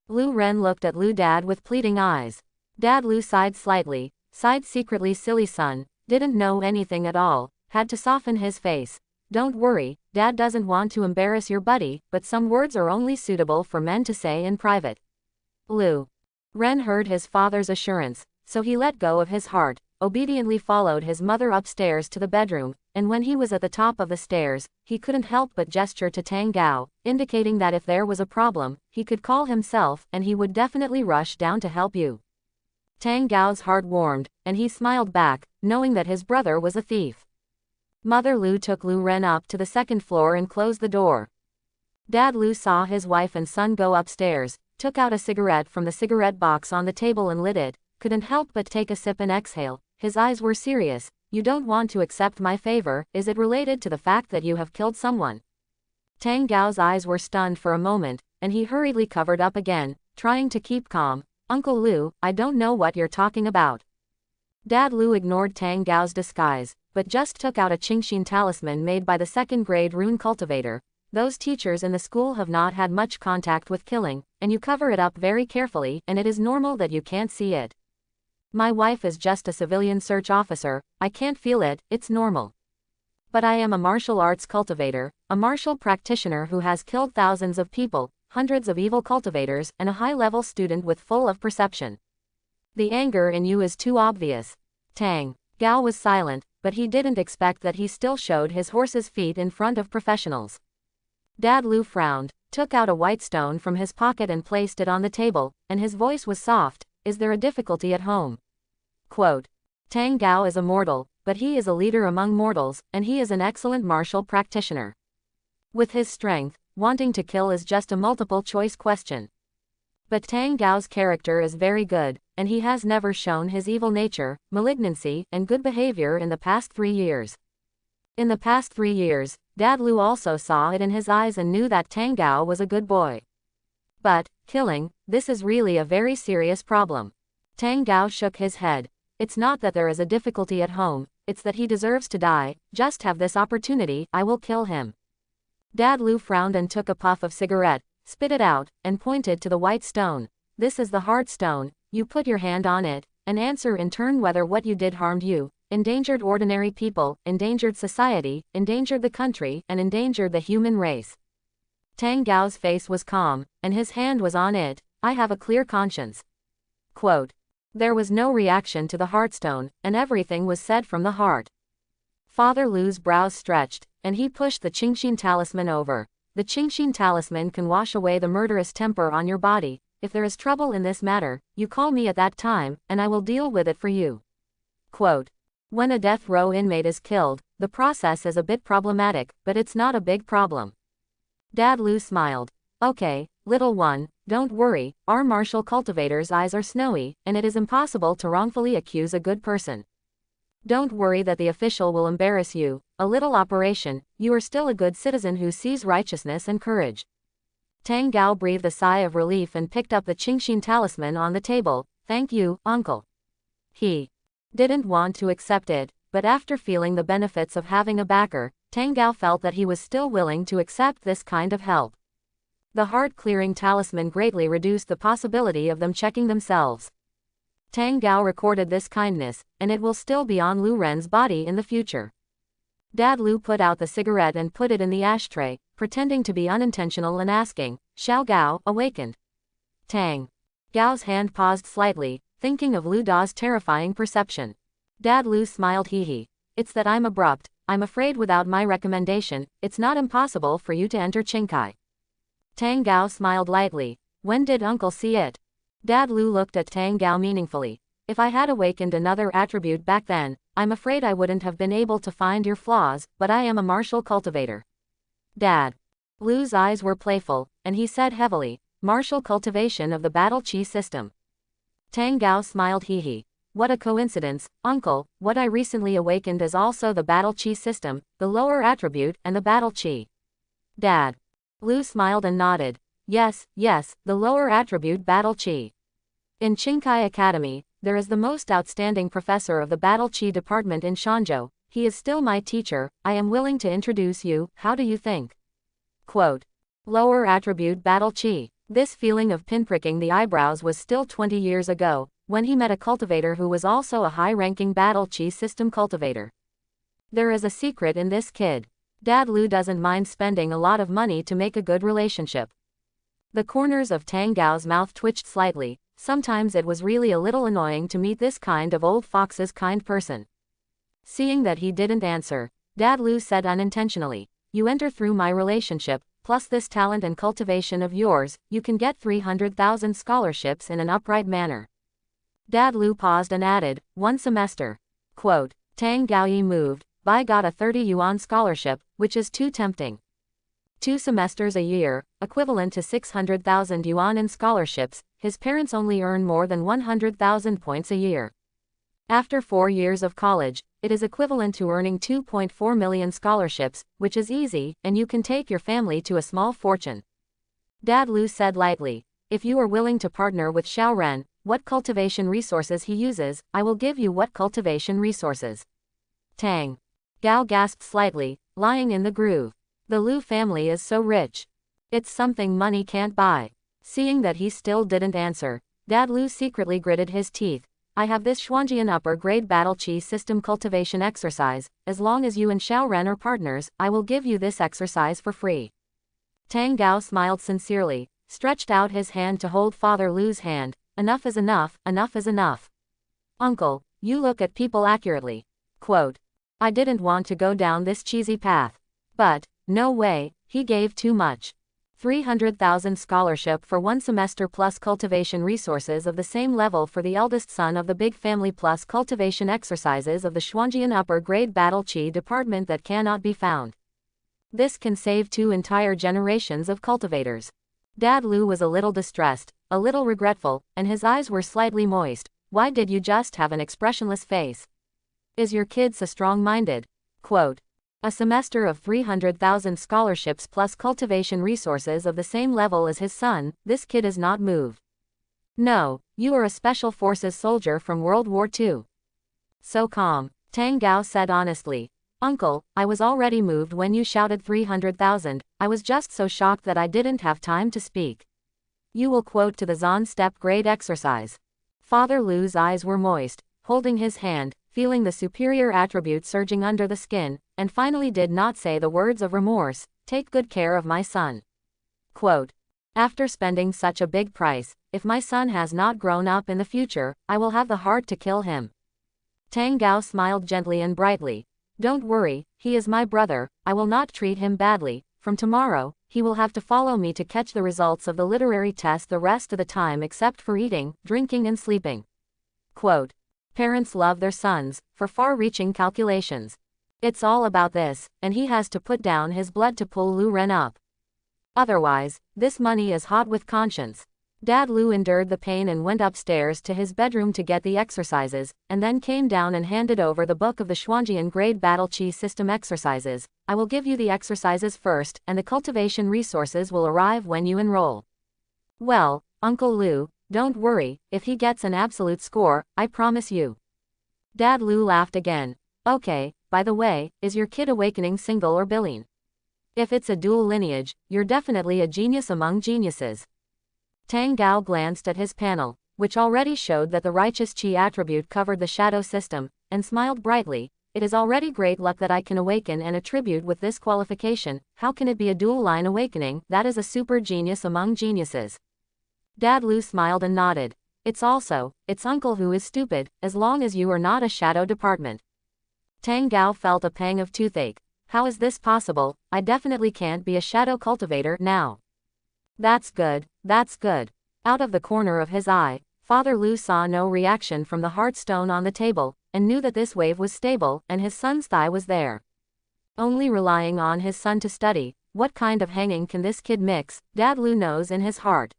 Lu Ren looked at Lu Dad with pleading eyes. Dad Lu sighed slightly. Sighed secretly. Silly son, didn't know anything at all, had to soften his face. Don't worry, Dad doesn't want to embarrass your buddy, but some words are only suitable for men to say in private. Lu Ren heard his father's assurance, so he let go of his heart, obediently followed his mother upstairs to the bedroom, and when he was at the top of the stairs, he couldn't help but gesture to Tang Gao, indicating that if there was a problem, he could call himself and he would definitely rush down to help you. Tang Gao's heart warmed, and he smiled back, knowing that his brother was a thief. Mother Lu took Lu Ren up to the 2nd floor and closed the door. Dad Lu saw his wife and son go upstairs, took out a cigarette from the cigarette box on the table and lit it, couldn't help but take a sip and exhale. his eyes were serious. You don't want to accept my favor, is it related to the fact that you have killed someone? Tang Gao's eyes were stunned for a moment, and he hurriedly covered up again, trying to keep calm. Uncle Lu, I don't know what you're talking about. Dad Lu ignored Tang Gao's disguise, but just took out a Qingxin talisman made by the second-grade rune cultivator. Those teachers in the school have not had much contact with killing, and you cover it up very carefully, and it is normal that you can't see it. My wife is just a civilian search officer, I can't feel it, it's normal. But I am a martial arts cultivator, a martial practitioner who has killed thousands of people, hundreds of evil cultivators, and a high-level student with full of perception. The anger in you is too obvious. Tang Gao was silent, but he didn't expect that he still showed his horse's feet in front of professionals. Dad Lu frowned, took out a white stone from his pocket and placed it on the table, and his voice was soft. Is there a difficulty at home? Quote, Tang Gao is a mortal, but he is a leader among mortals, and he is an excellent martial practitioner. With his strength, wanting to kill is just a multiple-choice question. But Tang Gao's character is very good, and he has never shown his evil nature, malignancy, and good behavior in the past 3 years. In the past 3 years, Dad Lu also saw it in his eyes and knew that Tang Gao was a good boy. But, killing, this is really a very serious problem. Tang Gao shook his head. It's not that there is a difficulty at home, it's that he deserves to die. Just have this opportunity, I will kill him. Dad Lu frowned and took a puff of cigarette, spit it out, and pointed to the white stone. This is the hard stone, you put your hand on it, and answer in turn whether what you did harmed you, endangered ordinary people, endangered society, endangered the country, and endangered the human race. Tang Gao's face was calm, and his hand was on it. I have a clear conscience. Quote, there was no reaction to the heartstone, and everything was said from the heart. Father Lu's brows stretched, and he pushed the Qingxin talisman over. The Qingxin talisman can wash away the murderous temper on your body. If there is trouble in this matter, you call me at that time, and I will deal with it for you. Quote, when a death row inmate is killed, the process is a bit problematic, but it's not a big problem. Dad Lu smiled. Okay, little one, don't worry, our martial cultivator's eyes are snowy, and it is impossible to wrongfully accuse a good person. Don't worry that the official will embarrass you. A little operation, you are still a good citizen who sees righteousness and courage. Tang Gao breathed a sigh of relief and picked up the Qingxin talisman on the table. Thank you, uncle. He didn't want to accept it, but after feeling the benefits of having a backer, Tang Gao felt that he was still willing to accept this kind of help. The heart-clearing talisman greatly reduced the possibility of them checking themselves. Tang Gao recorded this kindness, and it will still be on Lu Ren's body in the future. Dad Lu put out the cigarette and put it in the ashtray, pretending to be unintentional and asking, Xiao Gao, awakened? Tang Gao's hand paused slightly, thinking of Lu Da's terrifying perception. Dad Lu smiled hee. It's that I'm abrupt. I'm afraid without my recommendation, it's not impossible for you to enter Qingkai. Tang Gao smiled lightly. When did uncle see it? Dad Lu looked at Tang Gao meaningfully. If I had awakened another attribute back then, I'm afraid I wouldn't have been able to find your flaws, but I am a martial cultivator. Dad Lu's eyes were playful, and he said heavily, martial cultivation of the battle chi system. Tang Gao smiled hee. What a coincidence, uncle, what I recently awakened is also the battle chi system, the lower attribute, and the battle chi. Dad Lu smiled and nodded. Yes, the lower attribute battle chi. In Qingkai Academy, there is the most outstanding professor of the battle chi department in Shanzhou. He is still my teacher. I am willing to introduce you. How do you think? Quote, lower attribute battle chi. This feeling of pinpricking the eyebrows was still 20 years ago, when he met a cultivator who was also a high-ranking battle chi system cultivator. There is a secret in this kid. Dad Lu doesn't mind spending a lot of money to make a good relationship. The corners of Tang Gao's mouth twitched slightly. Sometimes it was really a little annoying to meet this kind of old fox's kind person. Seeing that he didn't answer, Dad Lu said unintentionally, you enter through my relationship, plus this talent and cultivation of yours, you can get 300,000 scholarships in an upright manner. Dad Lu paused and added, 1 semester. Quote, Tang Gaoyi moved, Bai got a 30 yuan scholarship, which is too tempting. 2 semesters a year, equivalent to 600,000 yuan in scholarships, his parents only earn more than 100,000 points a year. After 4 years of college, it is equivalent to earning 2.4 million scholarships, which is easy, and you can take your family to a small fortune. Dad Lu said lightly. If you are willing to partner with Xiao Ren, what cultivation resources he uses, I will give you what cultivation resources. Tang Gao gasped slightly, lying in the groove. The Lu family is so rich. It's something money can't buy. Seeing that he still didn't answer, Dad Lu secretly gritted his teeth. I have this Xuanjian upper grade battle chi system cultivation exercise. As long as you and Xiao Ren are partners, I will give you this exercise for free. Tang Gao smiled sincerely, stretched out his hand to hold Father Lu's hand. Enough is enough, enough is enough. Uncle, you look at people accurately. Quote. I didn't want to go down this cheesy path. But, no way, he gave too much. 300,000 scholarship for 1 semester plus cultivation resources of the same level for the eldest son of the big family plus cultivation exercises of the Xuanjian upper grade battle chi department that cannot be found. This can save 2 entire generations of cultivators. Dad Lu was a little distressed, a little regretful, and his eyes were slightly moist. Why did you just have an expressionless face? Is your kid so strong-minded? Quote. A semester of 300,000 scholarships plus cultivation resources of the same level as his son, this kid is not moved. No, you are a special forces soldier from World War II. So calm, Tang Gao said honestly. Uncle, I was already moved when you shouted 300,000, I was just so shocked that I didn't have time to speak. You will quote to the Zan step grade exercise. Father Lu's eyes were moist, holding his hand, feeling the superior attribute surging under the skin, and finally did not say the words of remorse, take good care of my son. Quote. After spending such a big price, if my son has not grown up in the future, I will have the heart to kill him. Tang Gao smiled gently and brightly. Don't worry, he is my brother, I will not treat him badly. From tomorrow, he will have to follow me to catch the results of the literary test the rest of the time except for eating, drinking and sleeping. Quote. Parents love their sons, for far-reaching calculations. It's all about this, and he has to put down his blood to pull Lu Ren up. Otherwise, this money is hot with conscience. Dad Lu endured the pain and went upstairs to his bedroom to get the exercises, and then came down and handed over the book of the Xuanjian grade battle chi system exercises. I will give you the exercises first, and the cultivation resources will arrive when you enroll. Well, Uncle Lu, don't worry, if he gets an absolute score, I promise you. Dad Lu laughed again. Okay, by the way, is your kid awakening single or billing? If it's a dual lineage, you're definitely a genius among geniuses. Tang Gao glanced at his panel, which already showed that the righteous chi attribute covered the shadow system, and smiled brightly. It is already great luck that I can awaken an attribute with this qualification. How can it be a dual line awakening? That is a super genius among geniuses. Dad Lu smiled and nodded. It's uncle who is stupid, as long as you are not a shadow department. Tang Gao felt a pang of toothache. How is this possible? I definitely can't be a shadow cultivator now. That's good, that's good. Out of the corner of his eye, Father Lu saw no reaction from the heartstone on the table, and knew that this wave was stable, and his son's thigh was there. Only relying on his son to study, what kind of hanging can this kid mix, Dad Lu knows in his heart.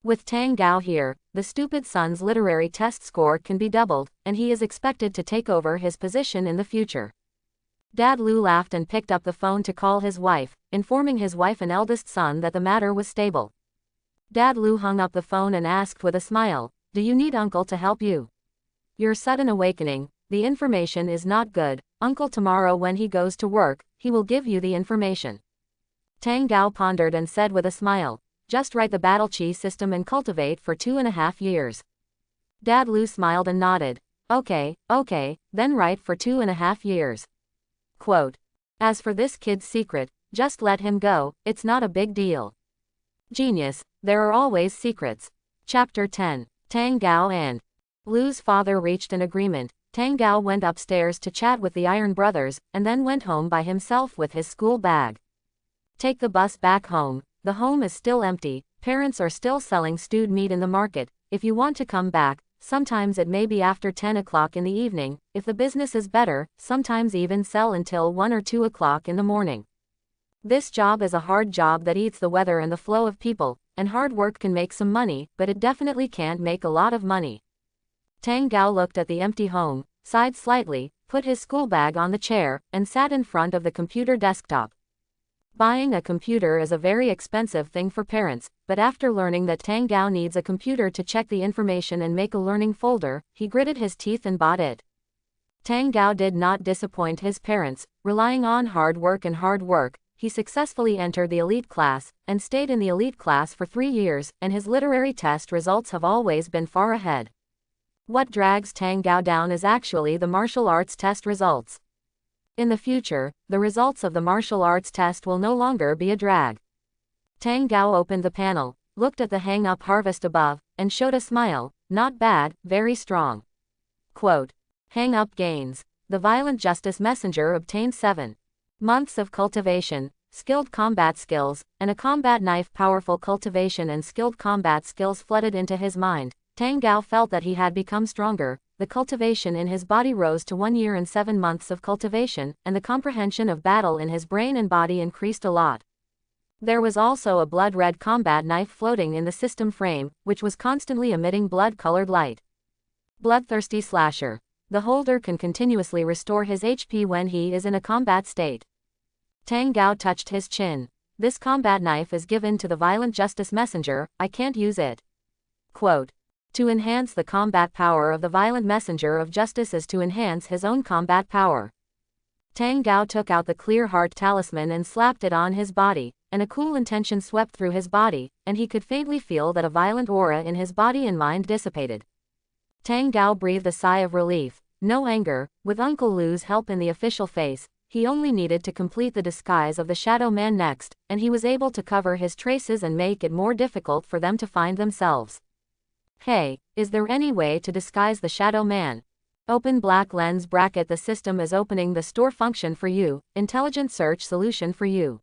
With Tang Gao here, the stupid son's literary test score can be doubled, and he is expected to take over his position in the future. Dad Lu laughed and picked up the phone to call his wife, informing his wife and eldest son that the matter was stable. Dad Lu hung up the phone and asked with a smile, do you need uncle to help you? Your sudden awakening, the information is not good. Uncle tomorrow when he goes to work, he will give you the information. Tang Gao pondered and said with a smile, just write the battle chi system and cultivate for 2.5 years. Dad Lu smiled and nodded. Okay, then write for 2.5 years. Quote. As for this kid's secret, just let him go, it's not a big deal. Genius, there are always secrets. Chapter 10. Tang Gao and Lu's father reached an agreement. Tang Gao went upstairs to chat with the Iron Brothers, and then went home by himself with his school bag. Take the bus back home. The home is still empty, parents are still selling stewed meat in the market. If you want to come back, sometimes it may be after 10 o'clock in the evening. If the business is better, sometimes even sell until 1 or 2 o'clock in the morning. This job is a hard job that eats the weather and the flow of people, and hard work can make some money, but it definitely can't make a lot of money. Tang Gao looked at the empty home, sighed slightly, put his school bag on the chair, and sat in front of the computer desktop. Buying a computer is a very expensive thing for parents, but after learning that Tang Gao needs a computer to check the information and make a learning folder, he gritted his teeth and bought it. Tang Gao did not disappoint his parents, relying on hard work, he successfully entered the elite class, and stayed in the elite class for 3 years, and his literary test results have always been far ahead. What drags Tang Gao down is actually the martial arts test results. In the future, the results of the martial arts test will no longer be a drag. Tang Gao opened the panel, looked at the hang-up harvest above, and showed a smile. Not bad, very strong. Quote. Hang-up gains. The Violent Justice Messenger obtained 7 months of cultivation, skilled combat skills, and a combat knife. Powerful cultivation and skilled combat skills flooded into his mind. Tang Gao felt that he had become stronger. The cultivation in his body rose to 1 year and 7 months of cultivation, and the comprehension of battle in his brain and body increased a lot. There was also a blood-red combat knife floating in the system frame, which was constantly emitting blood-colored light. Bloodthirsty Slasher. The holder can continuously restore his HP when he is in a combat state. Tang Gao touched his chin. This combat knife is given to the Violent Justice Messenger, I can't use it. Quote. To enhance the combat power of the Violent Messenger of Justice is to enhance his own combat power. Tang Gao took out the clear heart talisman and slapped it on his body, and a cool intention swept through his body, and he could faintly feel that a violent aura in his body and mind dissipated. Tang Gao breathed a sigh of relief. No anger. With Uncle Lu's help in the official face, he only needed to complete the disguise of the Shadow Man next, and he was able to cover his traces and make it more difficult for them to find themselves. Hey, is there any way to disguise the Shadow Man? Open black lens bracket. The system is opening the store function for you, intelligent search solution for you.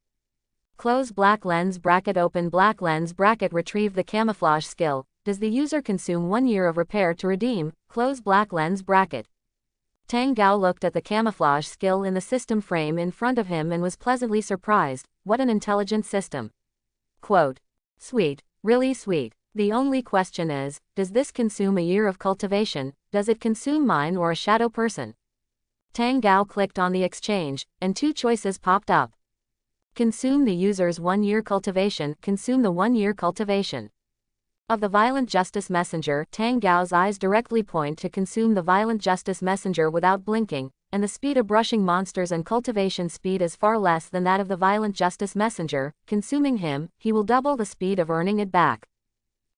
Close black lens bracket. Open black lens bracket. Retrieve the camouflage skill. Does the user consume 1 year of repair to redeem? Close black lens bracket. Tang Gao looked at the camouflage skill in the system frame in front of him and was pleasantly surprised. What an intelligent system. Quote. Sweet, really sweet. The only question is, does this consume a year of cultivation? Does it consume mine or a shadow person? Tang Gao clicked on the exchange, and 2 choices popped up. Consume the user's 1 year cultivation, consume the 1 year cultivation of the Violent Justice Messenger. Tang Gao's eyes directly point to consume the Violent Justice Messenger without blinking, and the speed of brushing monsters and cultivation speed is far less than that of the Violent Justice Messenger. Consuming him, he will double the speed of earning it back.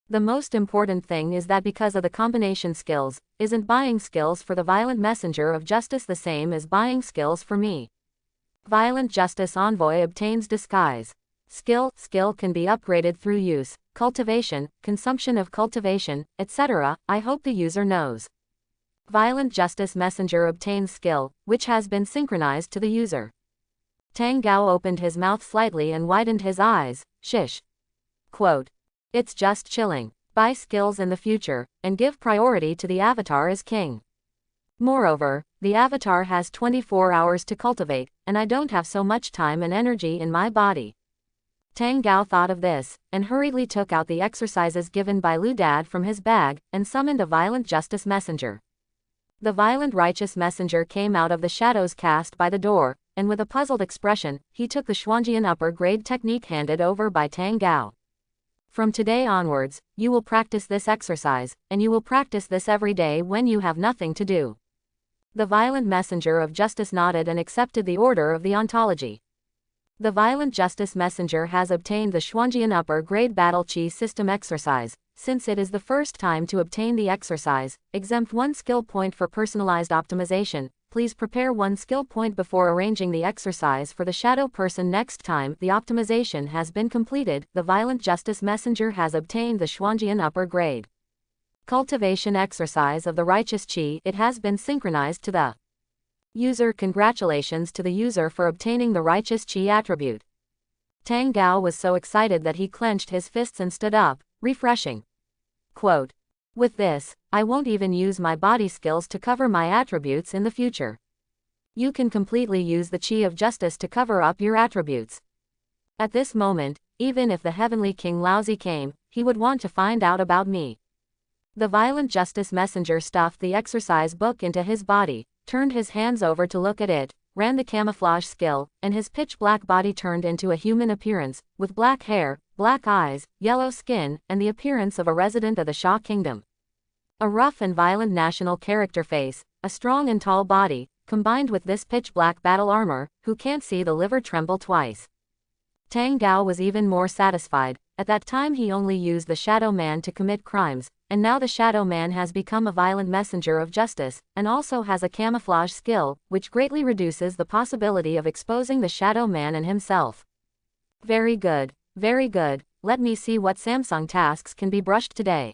The most important thing is that because of the combination skills, isn't buying skills for the Violent Messenger of Justice the same as buying skills for me? Violent Justice Envoy obtains disguise. Skill can be upgraded through use, cultivation, consumption of cultivation, etc. I hope the user knows. Violent Justice Messenger obtains skill, which has been synchronized to the user. Tang Gao opened his mouth slightly and widened his eyes. Shish. Quote. It's just chilling. Buy skills in the future, and give priority to the avatar as king. Moreover, the avatar has 24 hours to cultivate, and I don't have so much time and energy in my body. Tang Gao thought of this, and hurriedly took out the exercises given by Lu Dad from his bag, and summoned a Violent Justice Messenger. The Violent Righteous Messenger came out of the shadows cast by the door, and with a puzzled expression, he took the Xuanjian upper grade technique handed over by Tang Gao. From today onwards, you will practice this exercise, and you will practice this every day when you have nothing to do. The Violent Messenger of Justice nodded and accepted the order of the ontology. The Violent Justice Messenger has obtained the Xuanjian upper grade battle chi system exercise. Since it is the first time to obtain the exercise, exempt 1 skill point for personalized optimization. Please prepare 1 skill point before arranging the exercise for the shadow person next time the optimization has been completed. The Violent Justice Messenger has obtained the Xuanjian upper grade cultivation exercise of the Righteous Chi. It has been synchronized to the user. Congratulations to the user for obtaining the Righteous Chi attribute. Tang Gao was so excited that he clenched his fists and stood up, refreshing. Quote. With this, I won't even use my body skills to cover my attributes in the future. You can completely use the Chi of Justice to cover up your attributes. At this moment, even if the Heavenly King Laozi came, he would want to find out about me. The violent justice messenger stuffed the exercise book into his body, turned his hands over to look at it, ran the camouflage skill, and his pitch-black body turned into a human appearance, with black hair, black eyes, yellow skin, and the appearance of a resident of the Sha Kingdom. A rough and violent national character face, a strong and tall body, combined with this pitch-black battle armor, who can't see the liver tremble twice. Tang Gao was even more satisfied. At that time he only used the Shadow Man to commit crimes, and now the Shadow Man has become a violent messenger of justice, and also has a camouflage skill, which greatly reduces the possibility of exposing the Shadow Man and himself. Very good, very good. Let me see what Samsung tasks can be brushed today.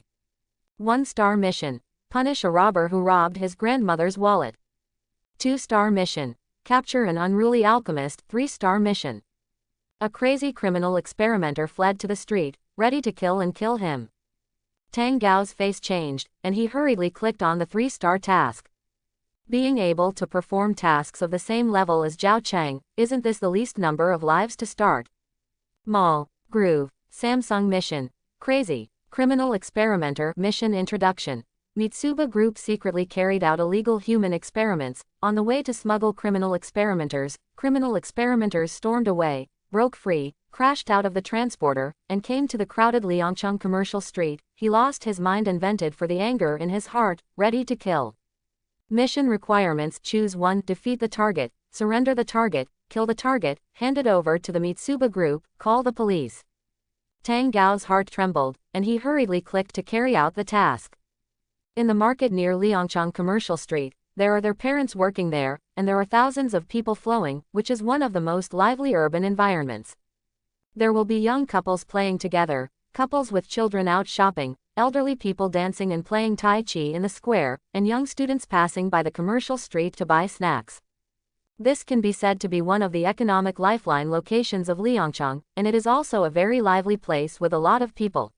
1-star mission. Punish a robber who robbed his grandmother's wallet. 2-star mission. Capture an unruly alchemist. 3-star mission. A crazy criminal experimenter fled to the street, ready to kill him. Tang Gao's face changed, and he hurriedly clicked on the 3-star task. Being able to perform tasks of the same level as Zhao Cheng, isn't this the least number of lives to start? Mall, Groove, Samsung mission. Crazy, criminal experimenter mission introduction. Mitsuba Group secretly carried out illegal human experiments. On the way to smuggle criminal experimenters stormed away, broke free, crashed out of the transporter, and came to the crowded Liangcheng commercial street. He lost his mind and vented for the anger in his heart, ready to kill. Mission requirements: choose 1, defeat the target, surrender the target, kill the target, hand it over to the Mitsuba Group, call the police. Tang Gao's heart trembled, and he hurriedly clicked to carry out the task. In the market near Liangcheng commercial street, there are their parents working there, and there are thousands of people flowing, which is one of the most lively urban environments. There will be young couples playing together, couples with children out shopping, elderly people dancing and playing Tai Chi in the square, and young students passing by the commercial street to buy snacks. This can be said to be one of the economic lifeline locations of Liangcheng, and it is also a very lively place with a lot of people.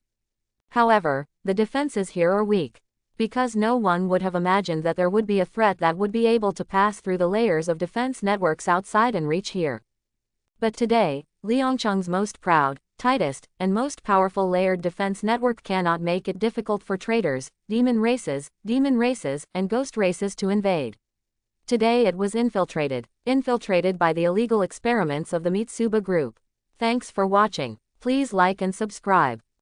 However, the defenses here are weak, because no one would have imagined that there would be a threat that would be able to pass through the layers of defense networks outside and reach here. But today, Liangcheng's most proud, tightest, and most powerful layered defense network cannot make it difficult for traders, demon races, and ghost races to invade. Today it was infiltrated by the illegal experiments of the Mitsuba Group. Thanks for watching. Please like and subscribe.